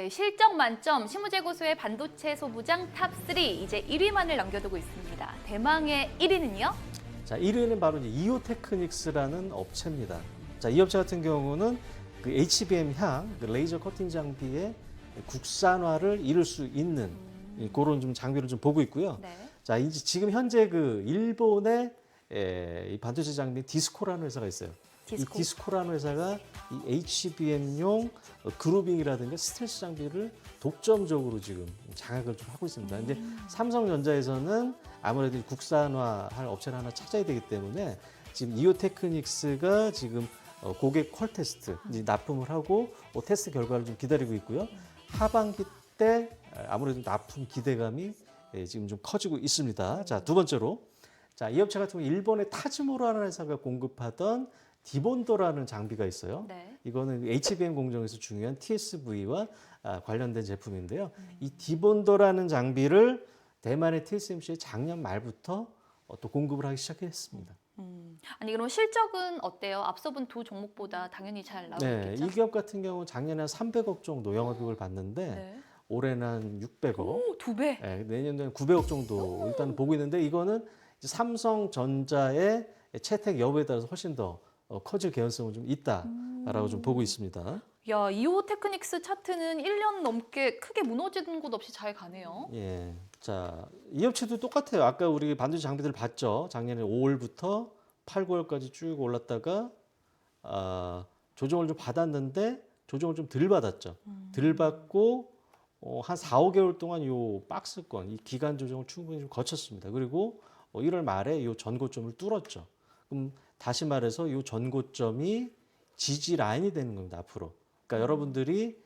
네, 실적 만점 신무제고소의 반도체 소부장 탑3 이제 1위만을 남겨두고 있습니다. 대망의 1위는요? 자, 1위는 바로 이제 이오테크닉스라는 업체입니다. 자, 이 업체 같은 경우는 그 HBM향 그 레이저 커팅 장비의 국산화를 이룰 수 있는 그런 좀 장비를 좀 보고 있고요. 네. 자, 이제 지금 현재 그 일본의 이 반도체 장비 디스코라는 회사가 있어요. 디스코. 이 디스코라는 회사가 이 HBM용 그루빙이라든가 스텔스 장비를 독점적으로 지금 장악을 좀 하고 있습니다. 근데 삼성전자에서는 아무래도 국산화할 업체를 하나 찾아야 되기 때문에 지금 이오테크닉스가 지금 고객 퀄 테스트 이제 납품을 하고 테스트 결과를 좀 기다리고 있고요. 하반기 때 아무래도 납품 기대감이 지금 좀 커지고 있습니다. 자, 두 번째로 자, 이 업체 같은 경우 일본의 타즈모라는 회사가 공급하던 디본도라는 장비가 있어요. 네. 이거는 HBM 공정에서 중요한 TSV와 관련된 제품인데요. 이 디본도라는 장비를 대만의 TSMC에 작년 말부터 또 공급을 하기 시작했습니다. 아니 그럼 실적은 어때요? 앞서 본 두 종목보다 당연히 잘 나오고 네, 있겠죠? 이 기업 같은 경우는 작년에 한 300억 정도 영업이익을 봤는데 네. 올해는 한 600억, 오, 2배. 네, 내년에는 900억 정도 일단 보고 있는데 이거는 이제 삼성전자의 채택 여부에 따라서 훨씬 더 커질 개연성은 좀 있다라고 좀 보고 있습니다. 야, 이오테크닉스 차트는 1년 넘게 크게 무너지는 곳 없이 잘 가네요. 예. 자, 이 업체도 똑같아요. 아까 우리 반도체 장비들 봤죠. 작년에 5월부터 8, 9월까지 쭉 올랐다가 조정을 좀 받았는데 조정을 좀 덜 받았죠. 덜 받고 한 4, 5개월 동안 이 박스권, 이 기간 조정을 충분히 좀 거쳤습니다. 그리고 1월 말에 이 전고점을 뚫었죠. 그럼 다시 말해서 이 전고점이 지지 라인이 되는 겁니다. 앞으로. 그러니까 여러분들이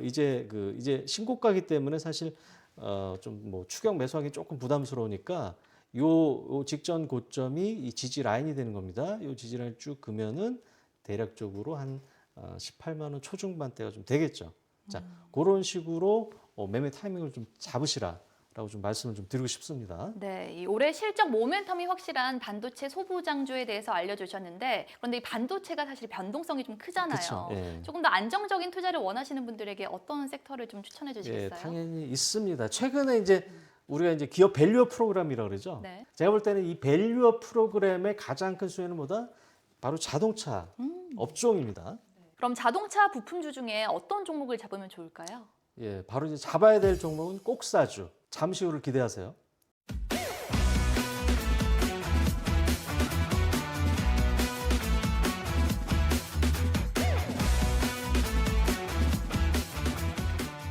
이제 신고가기 때문에 사실 좀 뭐 추격 매수하기 조금 부담스러우니까 요 직전 고점이 이 지지 라인이 되는 겁니다. 요 지지 라인 쭉 그면은 대략적으로 한 18만 원 초중반대가 좀 되겠죠. 자, 그런 식으로 매매 타이밍을 좀 잡으시라라고 좀 말씀을 좀 드리고 싶습니다. 네, 이 올해 실적 모멘텀이 확실한 반도체 소부장주에 대해서 알려주셨는데 그런데 이 반도체가 사실 변동성이 좀 크잖아요. 그쵸, 예. 조금 더 안정적인 투자를 원하시는 분들에게 어떤 섹터를 좀 추천해 예, 주시겠어요? 당연히 있습니다. 최근에 이제 우리가 이제 기업 밸류업 프로그램이라고 그러죠. 네. 제가 볼 때는 이 밸류업 프로그램의 가장 큰 수혜는 뭐다? 바로 자동차 업종입니다. 그럼 자동차 부품주 중에 어떤 종목을 잡으면 좋을까요? 예, 바로 이제 잡아야 될 종목은 꼭사주. 잠시 후를 기대하세요.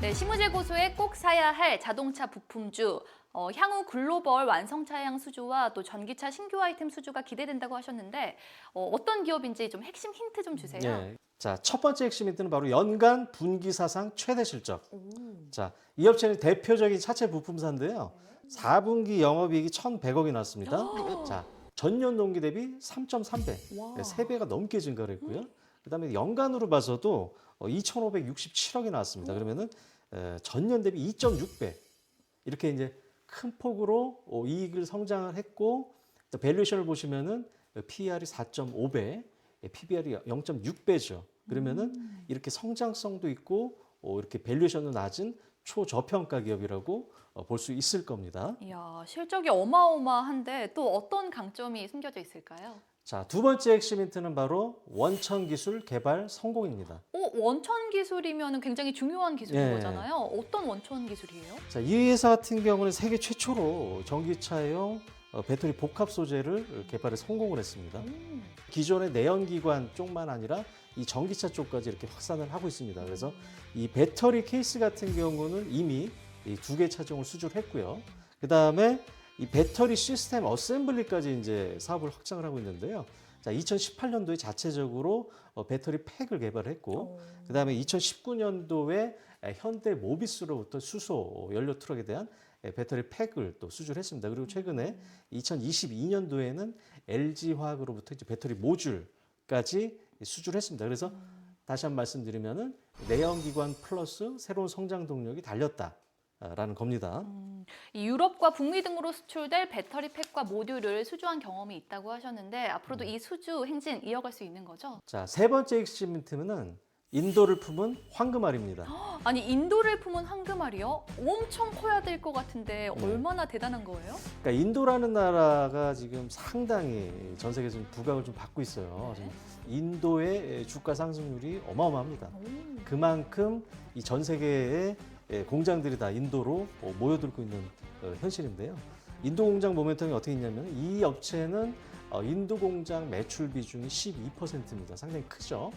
네, 시무제고소에 꼭 사야 할 자동차 부품주, 향후 글로벌 완성차량 수주와 또 전기차 신규 아이템 수주가 기대된다고 하셨는데 어떤 기업인지 좀 핵심 힌트 좀 주세요. 예. 자, 첫 번째 핵심 힌트는 바로 연간 분기 사상 최대 실적. 자, 이 업체는 대표적인 차체 부품사인데요. 4분기 영업이익이 1,100억이 나왔습니다. 자, 전년 동기 대비 3.3배, 와. 3배가 넘게 증가를 했고요. 그다음에 연간으로 봐서도 2,567억이 나왔습니다. 그러면은 전년 대비 2.6배 이렇게 이제 큰 폭으로 이익을 성장을 했고 또 밸류에이션을 보시면은 PER이 4.5배, PBR이 0.6배죠. 그러면은 이렇게 성장성도 있고 이렇게 밸류에이션도 낮은 초저평가 기업이라고 볼 수 있을 겁니다. 이야, 실적이 어마어마한데 또 어떤 강점이 숨겨져 있을까요? 자, 두 번째 핵심 힌트는 바로 원천 기술 개발 성공입니다. 원천 기술이면 굉장히 중요한 기술인 네. 거잖아요. 어떤 원천 기술이에요? 자, 이 회사 같은 경우는 세계 최초로 전기차용 배터리 복합 소재를 개발에 성공을 했습니다. 기존의 내연기관 쪽만 아니라 이 전기차 쪽까지 이렇게 확산을 하고 있습니다. 그래서 이 배터리 케이스 같은 경우는 이미 이 2개 차종을 수주를 했고요. 그 다음에 이 배터리 시스템 어셈블리까지 이제 사업을 확장을 하고 있는데요. 자, 2018년도에 자체적으로 배터리 팩을 개발했고, 그 다음에 2019년도에 현대 모비스로부터 수소 연료 트럭에 대한 배터리 팩을 또 수주를 했습니다. 그리고 최근에 2022년도에는 LG 화학으로부터 이제 배터리 모듈까지 수주를 했습니다. 그래서 다시 한번 말씀드리면은 내연기관 플러스 새로운 성장 동력이 달렸다라는 겁니다. 이 유럽과 북미 등으로 수출될 배터리 팩과 모듈을 수주한 경험이 있다고 하셨는데 앞으로도 이 수주 행진 이어갈 수 있는 거죠? 자, 세 번째 핵심 힌트는 인도를 품은 황금알입니다. 아니 인도를 품은 황금알이요? 엄청 커야 될 것 같은데 얼마나 대단한 거예요? 그러니까 인도라는 나라가 지금 상당히 전 세계에서 좀 부각을 좀 받고 있어요. 네. 인도의 주가 상승률이 어마어마합니다. 오. 그만큼 이 전 세계의 공장들이 다 인도로 모여들고 있는 현실인데요. 인도 공장 모멘텀이 어떻게 있냐면 이 업체는 인도 공장 매출 비중이 12%입니다. 상당히 크죠.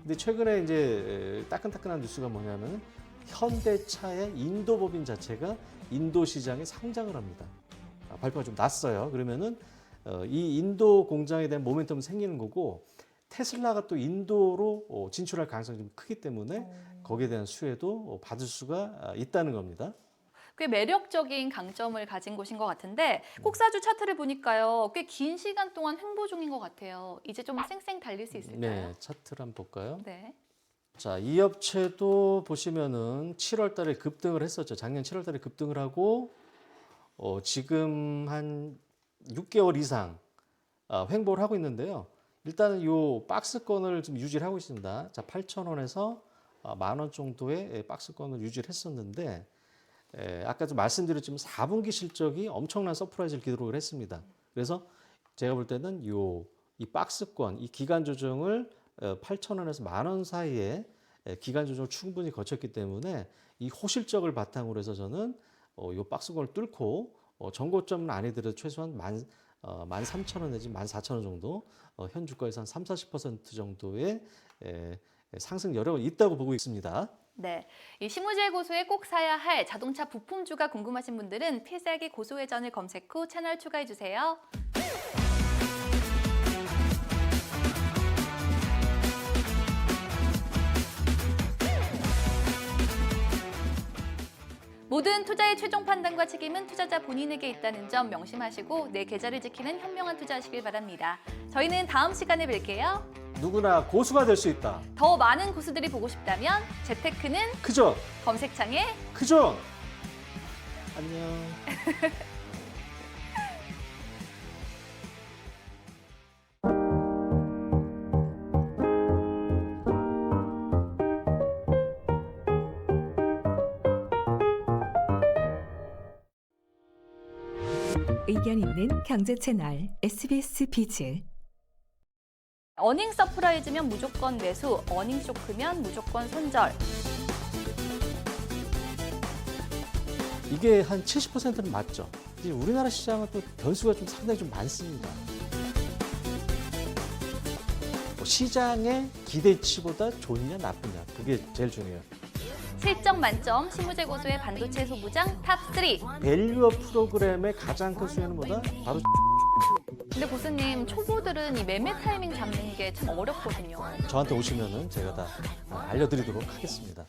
근데 최근에 이제 따끈따끈한 뉴스가 뭐냐면 현대차의 인도 법인 자체가 인도 시장에 상장을 합니다. 발표가 좀 났어요. 그러면은 이 인도 공장에 대한 모멘텀이 생기는 거고 테슬라가 또 인도로 진출할 가능성이 좀 크기 때문에 거기에 대한 수혜도 받을 수가 있다는 겁니다. 꽤 매력적인 강점을 가진 곳인 것 같은데 kok사주 차트를 보니까요. 꽤 긴 시간 동안 횡보 중인 것 같아요. 이제 좀 쌩쌩 달릴 수 있을까요? 네, 차트를 한번 볼까요? 네. 자, 이 업체도 보시면은 7월 달에 급등을 했었죠. 작년 7월 달에 급등을 하고 지금 한 6개월 이상 횡보를 하고 있는데요. 일단은 이 박스권을 좀 유지를 하고 있습니다. 자, 8,000원에서 10,000원 정도의 박스권을 유지를 했었는데 아까 좀 말씀드렸지만 4분기 실적이 엄청난 서프라이즈를 기록을 했습니다. 그래서 제가 볼 때는 이 박스권, 이 기간 조정을 8,000원에서 10,000원 사이에 기간 조정을 충분히 거쳤기 때문에 이 호실적을 바탕으로 해서 저는 이 박스권을 뚫고 전고점은 아니더라도 최소한 13,000원 내지 14,000원 정도 현 주가에서 한 30-40% 정도의 상승 여력이 있다고 보고 있습니다. 네, 이 시무제 고소에 꼭 사야 할 자동차 부품주가 궁금하신 분들은 필살기 고소회전을 검색 후 채널 추가해 주세요. 모든 투자의 최종 판단과 책임은 투자자 본인에게 있다는 점 명심하시고 내 계좌를 지키는 현명한 투자하시길 바랍니다. 저희는 다음 시간에 뵐게요. 누구나 고수가 될 수 있다. 더 많은 고수들이 보고 싶다면 재테크는 크죠? 검색창에 크죠? 안녕. 의견 있는 경제 채널 SBS 비즈. 어닝 서프라이즈면 무조건 매수, 어닝 쇼크면 무조건 손절. 이게 한 70%는 맞죠. 이제 우리나라 시장은 또 변수가 좀 상당히 좀 많습니다. 시장의 기대치보다 좋냐 나쁘냐 그게 제일 중요해요. 실적 만점, 시무제 고소의 반도체 소부장 탑3. 밸류업 프로그램의 가장 큰 수혜는 뭐다? 바로 근데 고수님, 초보들은 이 매매 타이밍 잡는 게 참 어렵거든요. 저한테 오시면은 제가 다 알려드리도록 하겠습니다.